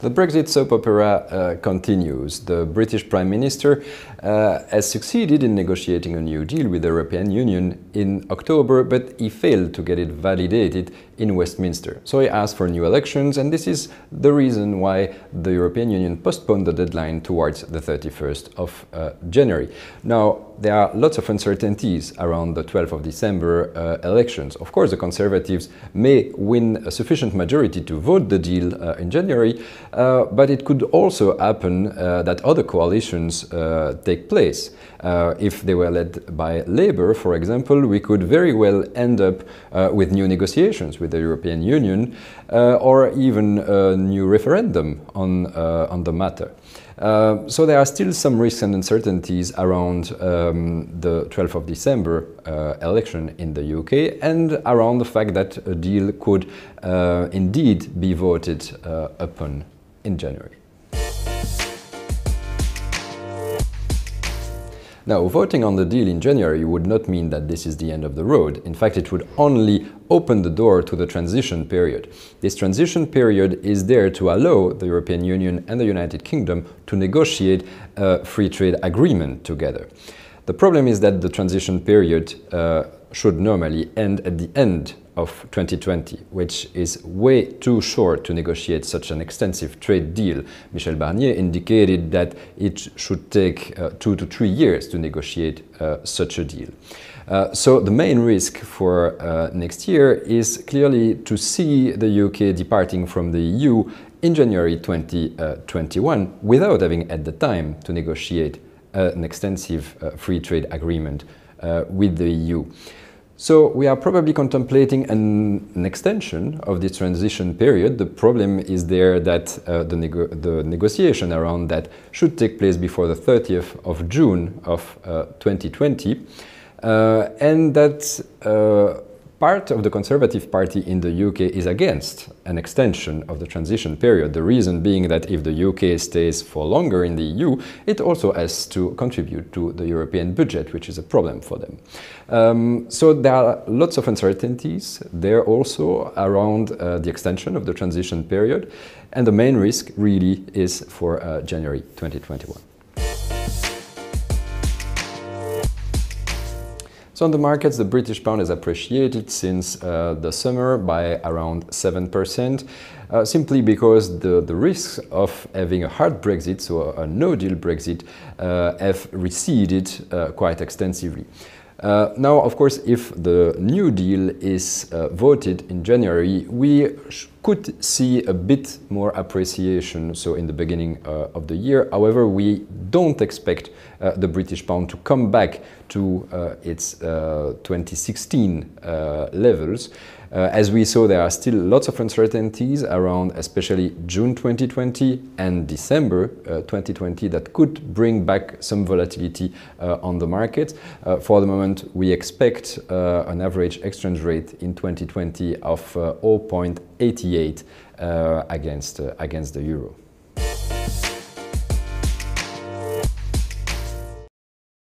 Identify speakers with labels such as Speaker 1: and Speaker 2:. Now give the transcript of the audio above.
Speaker 1: The Brexit soap opera continues. The British Prime Minister has succeeded in negotiating a new deal with the European Union in October, but he failed to get it validated in Westminster. So he asked for new elections, and this is the reason why the European Union postponed the deadline towards the 31st of January. Now, there are lots of uncertainties around the 12th of December elections. Of course, the Conservatives may win a sufficient majority to vote the deal in January, but it could also happen that other coalitions take place. If they were led by Labour, for example, we could very well end up with new negotiations with the European Union or even a new referendum on the matter. So there are still some risks and uncertainties around the 12th of December election in the UK and around the fact that a deal could indeed be voted upon in January. Now, voting on the deal in January would not mean that this is the end of the road. In fact, it would only open the door to the transition period. This transition period is there to allow the European Union and the United Kingdom to negotiate a free trade agreement together. The problem is that the transition period should normally end at the end of 2020, which is way too short to negotiate such an extensive trade deal. Michel Barnier indicated that it should take 2 to 3 years to negotiate such a deal. So the main risk for next year is clearly to see the UK departing from the EU in January 2021 without having had the time to negotiate an extensive free trade agreement with the EU. So we are probably contemplating an extension of the transition period. The problem is there that the negotiation around that should take place before the 30th of June of 2020, and that part of the Conservative Party in the UK is against an extension of the transition period. The reason being that if the UK stays for longer in the EU, it also has to contribute to the European budget, which is a problem for them. So there are lots of uncertainties there also around the extension of the transition period, and the main risk really is for January 2021. So on the markets, the British pound has appreciated since the summer by around 7%, simply because the risks of having a hard Brexit, so a no-deal Brexit, have receded quite extensively. Now, of course, if the new deal is voted in January, we could see a bit more appreciation, so in the beginning of the year. However, we don't expect the British pound to come back to its 2016 levels. As we saw, there are still lots of uncertainties around especially June 2020 and December 2020 that could bring back some volatility on the market. For the moment, we expect an average exchange rate in 2020 of 0.88 against the euro.